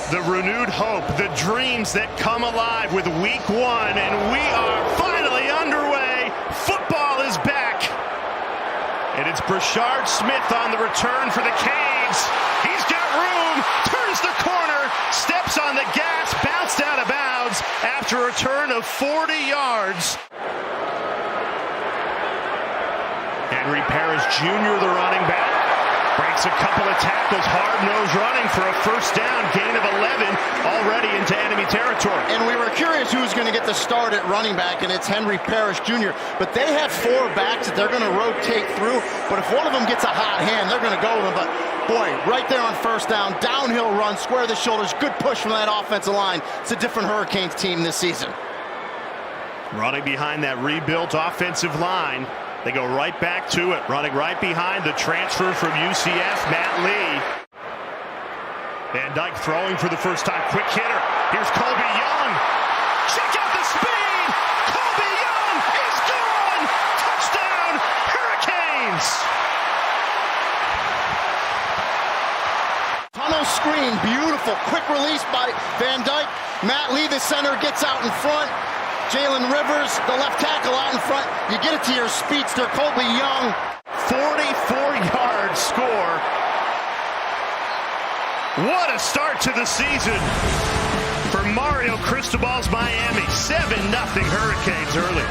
The renewed hope, the dreams that come alive with week 1, and we are finally underway. Football is back. And it's Brashard Smith on the return for the Canes. He's got room, turns the corner, steps on the gas, bounced out of bounds after a return of 40 yards. Parrish Jr, the running back, breaks a couple of tackles, hard-nosed running for a first down, gain of 11, already into enemy territory. And we were curious who was going to get the start at running back, and it's Parrish Jr. But they have 4 backs that they're going to rotate through. But if one of them gets a hot hand, they're going to go with him. But boy, right there on first down, downhill run, square the shoulders, good push from that offensive line. It's a different Hurricanes team this season. Running behind that rebuilt offensive line. They go right back to it, running right behind the transfer from UCF, Matt Lee. Van Dyke throwing for the first time, quick hitter. Here's Colby Young. Check out the speed. Colby Young is gone. Touchdown, Hurricanes. Tunnel screen, beautiful, quick release by Van Dyke. Matt Lee, the center, gets out in front. Jalen Rivers, the left tackle, out in front. You get it to your speedster, Colby Young. 44-yard score. What a start to the season for Mario Cristobal's Miami. 7-0 Hurricanes early.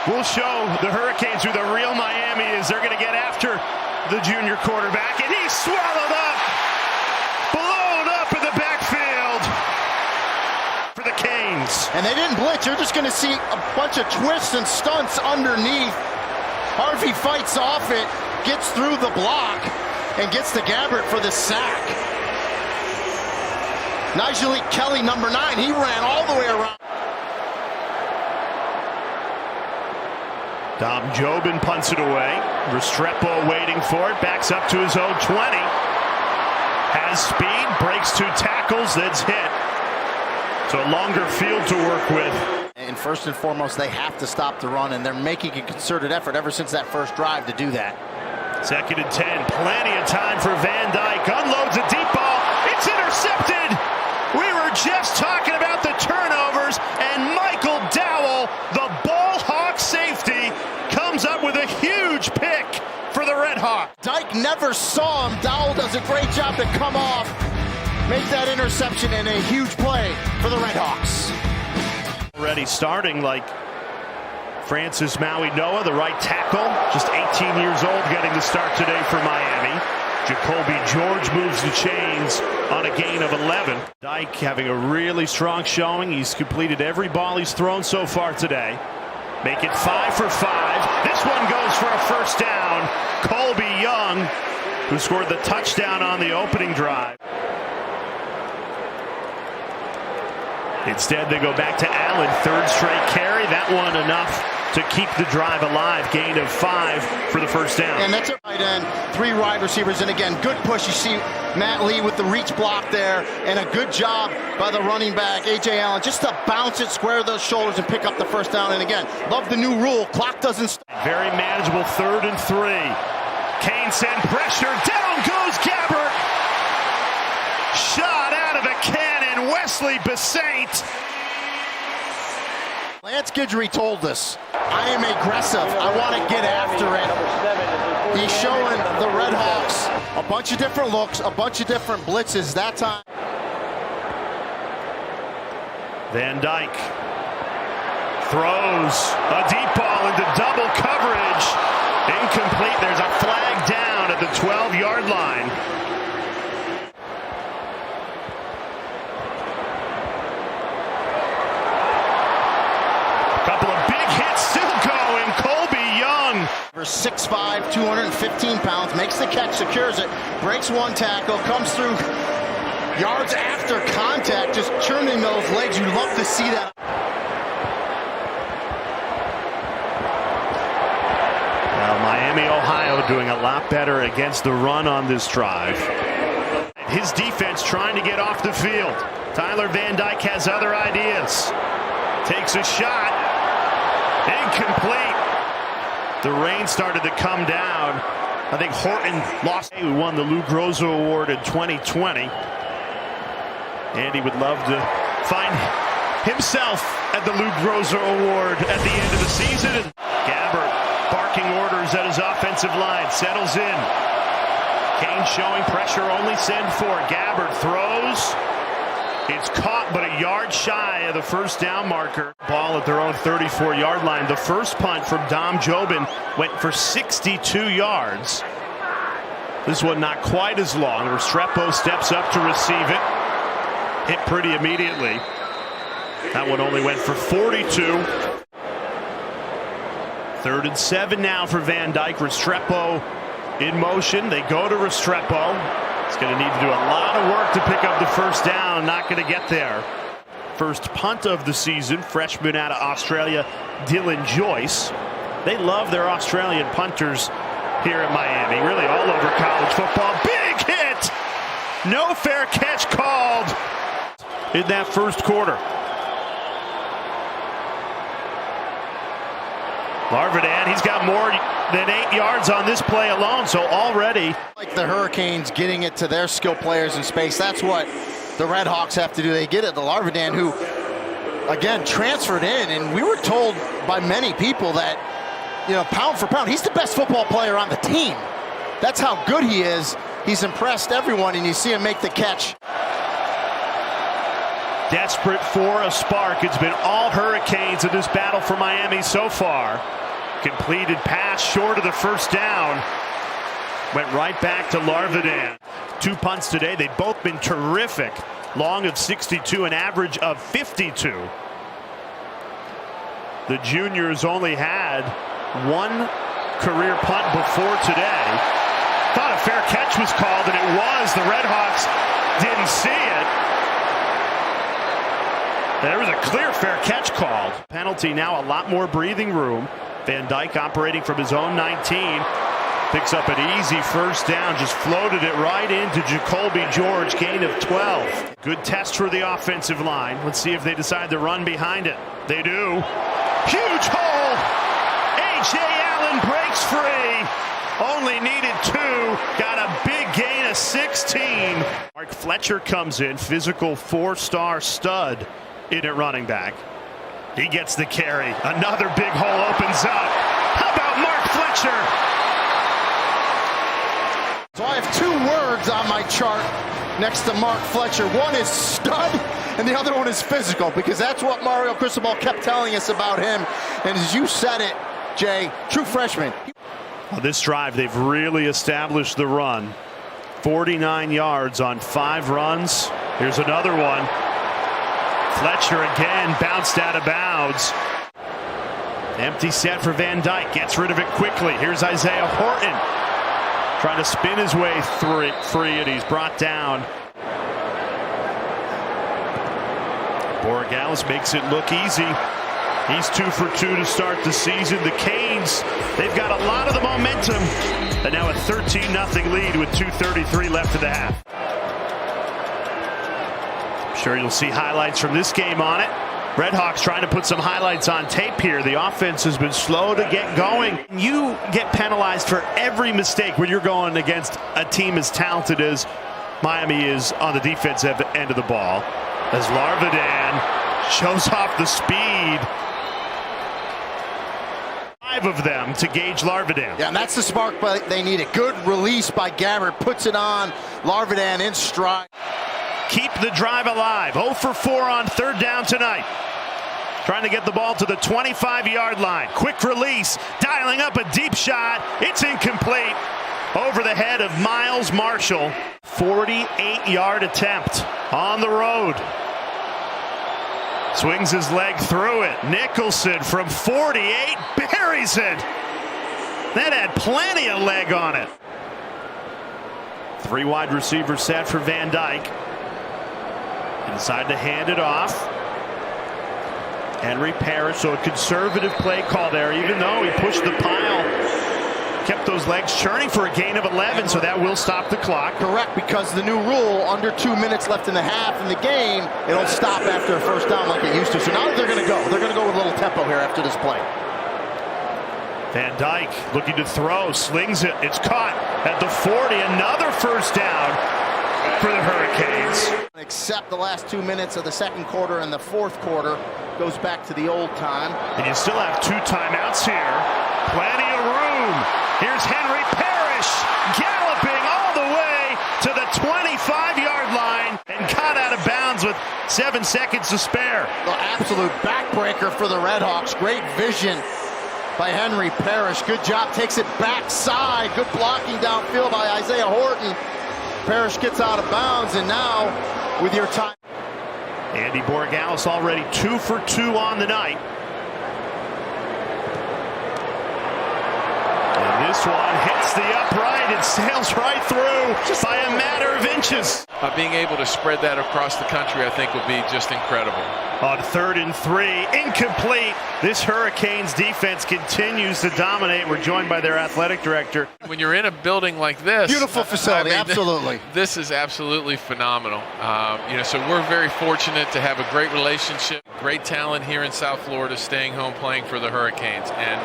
We'll show the Hurricanes who the real Miami is. They're going to get after the junior quarterback, and he's swallowed up, blown up in the backfield for the Canes. And they didn't blitz. You're just going to see a bunch of twists and stunts underneath. Harvey fights off it, gets through the block, and gets to Gabbert for the sack. Nigel Kelly, number 9, he ran all the way around. Dom Jobin punts it away. Restrepo waiting for it, backs up to his own 20. Has speed, breaks 2 tackles, that's hit. So a longer field to work with. And first and foremost, they have to stop the run, and they're making a concerted effort ever since that first drive to do that. 2nd and 10, plenty of time for Van Dyke. Unloads a deep ball. It's intercepted. We were just talking about the turnovers, and Michael Dowell, the ball hawk safety, comes up with a huge pick for the Red Hawks. Dyke never saw him. Dowell does a great job to come off, make that interception, and a huge play for the Red Hawks. Already starting like Francis Maui-Noah, the right tackle, just 18 years old, getting the start today for Miami. Jacoby George moves the chains on a gain of 11. Dyke having a really strong showing. He's completed every ball he's thrown so far today. Make it 5 for 5. This one goes for a first down. Colby Young, who scored the touchdown on the opening drive. Instead, they go back to Allen, 3rd straight carry. That one enough to keep the drive alive. Gain of 5 for the first down. And that's a tight end, 3 wide receivers, and again, good push. You see Matt Lee with the reach block there, and a good job by the running back, A.J. Allen, just to bounce it, square those shoulders, and pick up the first down. And again, love the new rule. Clock doesn't stop. Very manageable 3rd and 3. Kane send pressure. Down goes Gabbert. Shot out of a cannon, Wesley Besaint. Lance Guidry told us, I am aggressive. I want to get after it. He's showing the Red Hawks a bunch of different looks, a bunch of different blitzes that time. Van Dyke throws a deep ball into double coverage. Incomplete. There's a flag down at the 12-yard line. Couple of big hits still going. Colby Young. 6'5", 215 pounds, makes the catch, secures it, breaks 1 tackle, comes through yards after contact, just churning those legs. You love to see that. Well, Miami, Ohio doing a lot better against the run on this drive. His defense trying to get off the field. Tyler Van Dyke has other ideas. Takes a shot. Incomplete. The rain started to come down. I think Horton lost. Who won the Lou Groza Award in 2020. Andy would love to find himself at the Luke Groza Award at the end of the season. And Gabbert barking orders at his offensive line, settles in. Kane showing pressure, only send 4. Gabbert throws. It's caught, but a yard shy of the first down marker. Ball at their own 34-yard line. The first punt from Dom Jobin went for 62 yards. This one not quite as long. Restrepo steps up to receive it. Hit pretty immediately. That one only went for 42. 3rd and 7 now for Van Dyke. Restrepo in motion. They go to Restrepo. He's going to need to do a lot of work to pick up the first down. Not going to get there. First punt of the season. Freshman out of Australia, Dylan Joyce. They love their Australian punters here in Miami. Really all over college football. Big hit! No fair catch called in that first quarter. Larvidan, he's got more than 8 yards on this play alone, so already. Like the Hurricanes getting it to their skill players in space. That's what the Red Hawks have to do. They get it to Larvidan, who, again, transferred in, and we were told by many people that, you know, pound for pound, he's the best football player on the team. That's how good he is. He's impressed everyone, and you see him make the catch. Desperate for a spark. It's been all Hurricanes in this battle for Miami so far. Completed pass short of the first down. Went right back to Larvidan. 2 punts today. They've both been terrific. Long of 62, an average of 52. The juniors only had 1 career punt before today. Thought a fair catch was called, and it was. The Red Hawks didn't see it. There was a clear fair catch called. Penalty now, a lot more breathing room. Van Dyke operating from his own 19. Picks up an easy first down. Just floated it right into Jacoby George. Gain of 12. Good test for the offensive line. Let's see if they decide to run behind it. They do. Huge hole. A.J. Allen breaks free. Only needed 2. Got a big gain of 16. Mark Fletcher comes in. Physical 4-star stud in at running back. He gets the carry. Another big hole opens up. How about Mark Fletcher? So I have 2 words on my chart next to Mark Fletcher. One is stud, and the other one is physical, because that's what Mario Cristobal kept telling us about him. And as you said it, Jay, true freshman. Well, this drive, they've really established the run. 49 yards on 5 runs. Here's another one. Fletcher again bounced out of bounds. Empty set for Van Dyke. Gets rid of it quickly. Here's Isaiah Horton trying to spin his way free, and he's brought down. Borregales makes it look easy. He's 2 for 2 to start the season. The Canes, they've got a lot of the momentum. And now a 13-0 lead with 2:33 left in the half. Sure, you'll see highlights from this game on it. Redhawks trying to put some highlights on tape here. The offense has been slow to get going. You get penalized for every mistake when you're going against a team as talented as Miami is on the defensive end of the ball. As Larvidan shows off the speed. 5 of them to gauge Larvidan. Yeah, and that's the spark they need. A good release by Gabbert. Puts it on Larvidan in stride. Keep the drive alive. 0 for 4 on 3rd down tonight. Trying to get the ball to the 25-yard line. Quick release. Dialing up a deep shot. It's incomplete. Over the head of Miles Marshall. 48-yard attempt on the road. Swings his leg through it. Nicholson from 48 buries it. That had plenty of leg on it. 3 wide receiver set for Van Dyke. Inside to hand it off. Henry Parrish, so a conservative play call there, even though he pushed the pile. Kept those legs churning for a gain of 11, so that will stop the clock. Correct, because the new rule, under 2 minutes left in the half in the game, it'll stop after a first down like it used to. So now they're going to go. They're going to go with a little tempo here after this play. Van Dyke looking to throw, slings it. It's caught at the 40. Another first down. for the Hurricanes. Except the last 2 minutes of the second quarter and the fourth quarter goes back to the old time. And you still have 2 timeouts here. Plenty of room. Here's Henry Parrish galloping all the way to the 25-yard line and caught out of bounds with 7 seconds to spare. The absolute backbreaker for the Redhawks. Great vision by Henry Parrish. Good job. Takes it backside. Good blocking downfield by Isaiah Horton. Parrish gets out of bounds, and now with your time. Andy Borregales already 2 for 2 on the night. And this one hits the upright and sails right through just by a matter of inches. Being able to spread that across the country, I think, will be just incredible. On 3rd and 3, incomplete. This Hurricanes defense continues to dominate. We're joined by their athletic director. When you're in a building like this, Beautiful facility, absolutely. This is absolutely phenomenal. So we're very fortunate to have a great relationship, great talent here in South Florida, staying home playing for the Hurricanes, and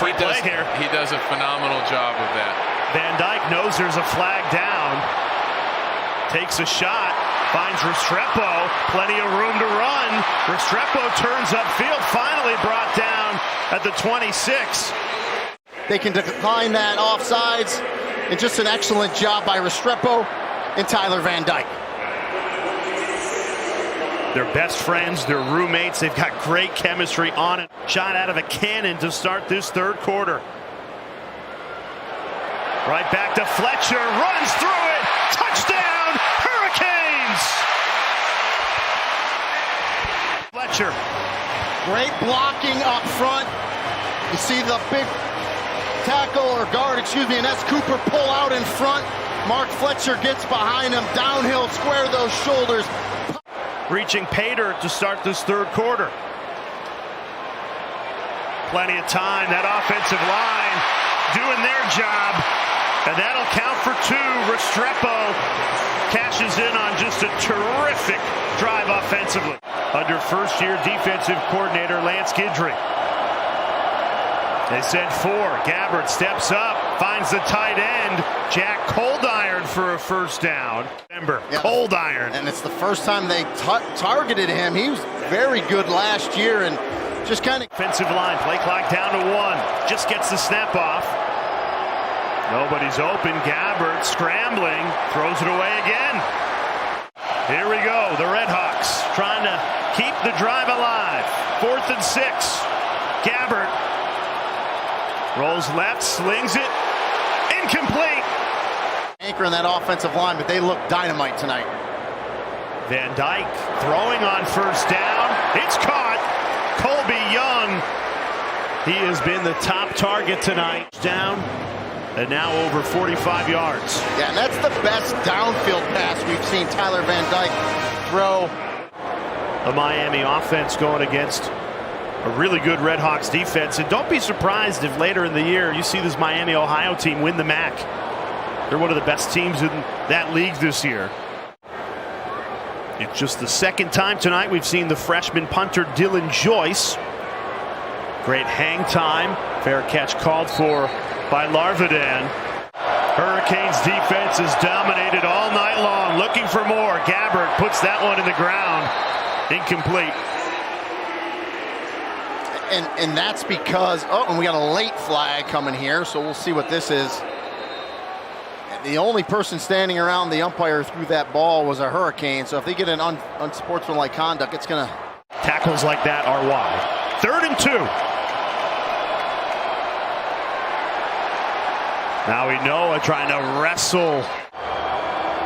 he does a phenomenal job of that. Van Dyke knows there's a flag down, takes a shot. Finds Restrepo, plenty of room to run. Restrepo turns upfield, finally brought down at the 26. They can decline that offsides, and just an excellent job by Restrepo and Tyler Van Dyke. They're best friends, they're roommates, they've got great chemistry on it. Shot out of a cannon to start this third quarter. Right back to Fletcher, runs through it, touchdown, Hurricanes! Fletcher. Great blocking up front. You see the big tackle or guard, and that's Cooper pull out in front. Mark Fletcher gets behind him, downhill, square those shoulders. Reaching Pater to start this third quarter. Plenty of time, that offensive line doing their job. And that'll count for 2. Restrepo cashes in on just a terrific drive offensively. Under first-year defensive coordinator Lance Guidry. They sent 4. Gabbard steps up, finds the tight end. Jack Coldiron for a first down. Remember, yeah, Coldiron. And it's the first time they targeted him. He was very good last year and just kind of... Offensive line, play clock down to 1. Just gets the snap off. Nobody's open. Gabbard scrambling, throws it away again. Here we go. The Redhawks trying to keep the drive alive. 4th and 6. Gabbard rolls left, slings it. Incomplete. Anchor in that offensive line, but they look dynamite tonight. Van Dyke throwing on first down. It's caught. Colby Young. He has been the top target tonight. Down. And now over 45 yards. Yeah, and that's the best downfield pass we've seen Tyler Van Dyke throw. The Miami offense going against a really good Redhawks defense. And don't be surprised if later in the year you see this Miami, Ohio team win the MAC. They're one of the best teams in that league this year. It's just the second time tonight we've seen the freshman punter Dylan Joyce. Great hang time. Fair catch called for by Larvidan. Hurricanes defense is dominated all night long, looking for more. Gabbard puts that one in the ground. Incomplete. And that's because, and we got a late flag coming here, so we'll see what this is. The only person standing around the umpire threw that ball was a Hurricane, so if they get an unsportsmanlike conduct, it's going to... Tackles like that are wide. 3rd and 2. Now Noah trying to wrestle.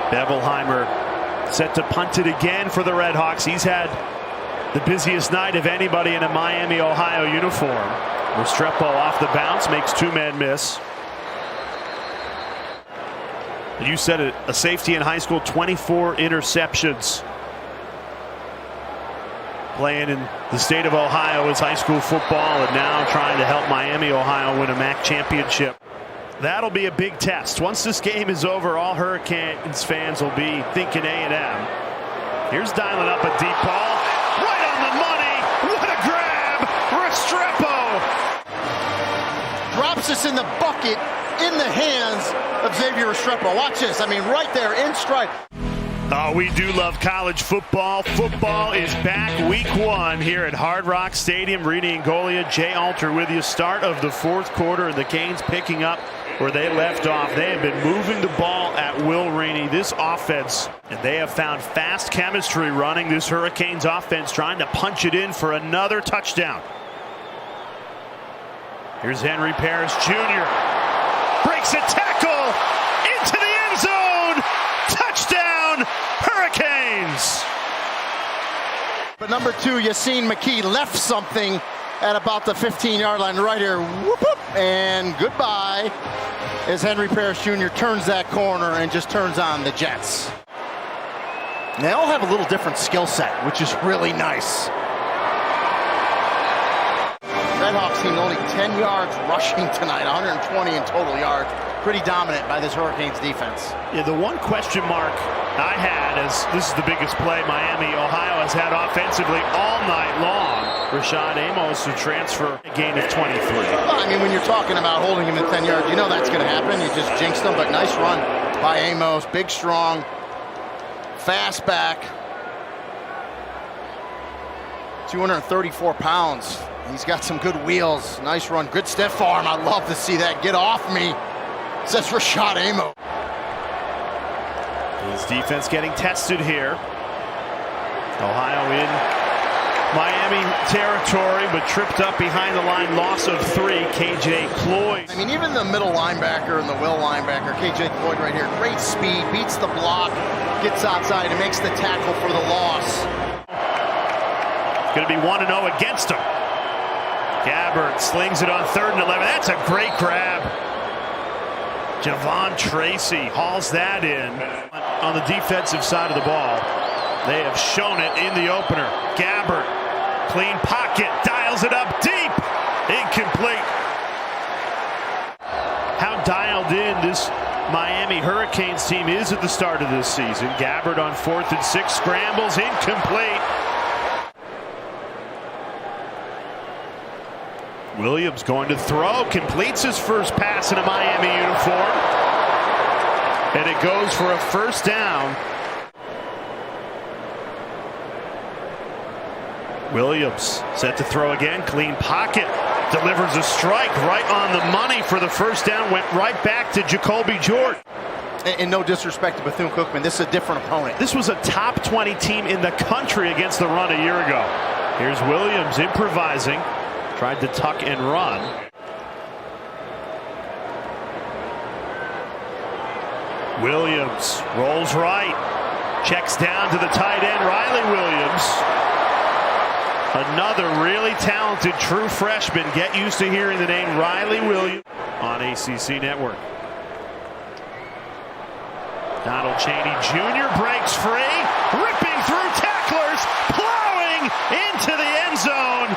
Bevelheimer set to punt it again for the Redhawks. He's had the busiest night of anybody in a Miami, Ohio uniform. Restrepo off the bounce, makes 2 men miss. You said it, a safety in high school, 24 interceptions. Playing in the state of Ohio is high school football, and now trying to help Miami, Ohio win a MAC championship. That'll be a big test. Once this game is over, all Hurricanes fans will be thinking A&M. Here's dialing up a deep ball. Right on the money. What a grab. Restrepo. Drops this in the bucket in the hands of Xavier Restrepo. Watch this. I mean, right there in stride. Oh, we do love college football. Football is back week 1 here at Hard Rock Stadium. Reedy and Golia, Jay Alter with you. Start of the 4th quarter, and the Canes picking up where they left off. They have been moving the ball at will, Rainey. This offense, and they have found fast chemistry running this Hurricanes offense, trying to punch it in for another touchdown. Here's Henry Parrish Jr. Breaks a tackle into the end zone. Touchdown, Hurricanes. But number 2, Yassine McKee left something at about the 15-yard line right here. Whoop, whoop, and goodbye as Henry Parrish Jr. turns that corner and just turns on the Jets. And they all have a little different skill set, which is really nice. Redhawks team only 10 yards rushing tonight, 120 in total yards. Pretty dominant by this Hurricanes defense. Yeah, the one question mark I had is this is the biggest play Miami, Ohio has had offensively all night long. Rashad Amos to transfer a gain of 23. Well, I mean, when you're talking about holding him at 10 yards, you know that's going to happen. You just jinxed him, but nice run by Amos. Big, strong, fast back. 234 pounds. He's got some good wheels. Nice run. Good stiff arm. I love to see that. Get off me, says Rashad Amos. His defense getting tested here. Ohio in Miami territory, but tripped up behind the line. Loss of 3. KJ Cloyd. I mean, even the middle linebacker and the will linebacker, KJ Cloyd right here, great speed, beats the block, gets outside, and makes the tackle for the loss. Going to be 1-0 against him. Gabbert slings it on 3rd and 11. That's a great grab. Javon Tracy hauls that in. On the defensive side of the ball, they have shown it in the opener. Gabbert, clean pocket, dials it up deep. Incomplete. How dialed in this Miami Hurricanes team is at the start of this season. Gabbert on 4th and 6, scrambles, incomplete. Williams going to throw, completes his first pass in a Miami uniform. And it goes for a first down. Williams set to throw again, clean pocket. Delivers a strike right on the money for the first down. Went right back to Jacoby George. And no disrespect to Bethune-Cookman, this is a different opponent. This was a top 20 team in the country against the run a year ago. Here's Williams improvising. Tried to tuck and run. Williams rolls right. Checks down to the tight end, Riley Williams. Another really talented true freshman. Get used to hearing the name Riley Williams on ACC Network. Donald Chaney Jr. breaks free, ripping through tacklers, plowing into the end zone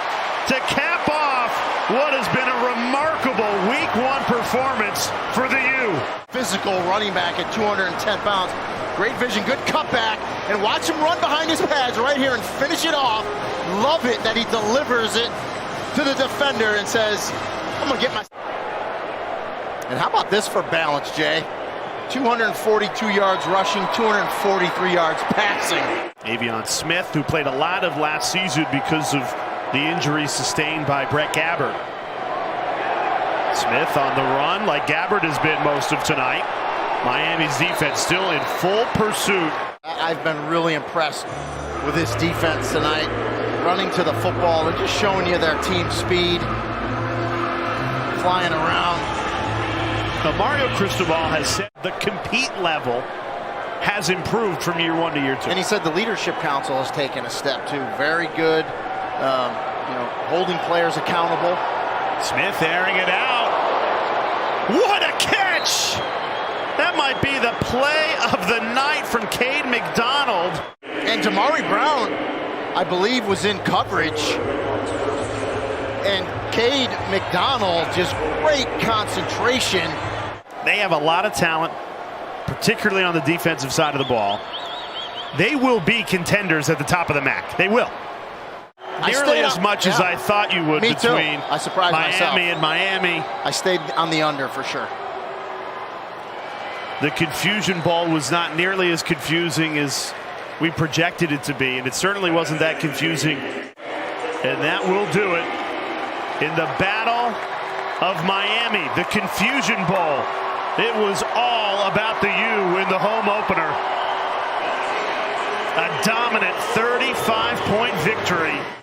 to cap off what has been a remarkable week 1 performance for the U. Physical running back at 210 pounds. Great vision, good cutback, and watch him run behind his pads right here and finish it off. Love it that he delivers it to the defender and says, I'm going to get my... And how about this for balance, Jay? 242 yards rushing, 243 yards passing. Avion Smith, who played a lot of last season because of the injuries sustained by Brett Gabbert. Smith on the run like Gabbert has been most of tonight. Miami's defense still in full pursuit. I've been really impressed with this defense tonight. Running to the football, they're just showing you their team speed. Flying around. Now, Mario Cristobal has said the compete level has improved from year 1 to year 2. And he said the leadership council has taken a step too. Very good, holding players accountable. Smith airing it out. What a catch! That might be the play of the night from Cade McDonald. And Damari Brown, I believe, was in coverage. And Cade McDonald, just great concentration. They have a lot of talent, particularly on the defensive side of the ball. They will be contenders at the top of the MAC. They will. Nearly as much as I thought you would between I surprised Miami myself. and Miami. I stayed on the under for sure. The Confusion Bowl was not nearly as confusing as we projected it to be, and it certainly wasn't that confusing. And that will do it in the Battle of Miami, the Confusion Bowl. It was all about the U in the home opener. A dominant 35-point victory.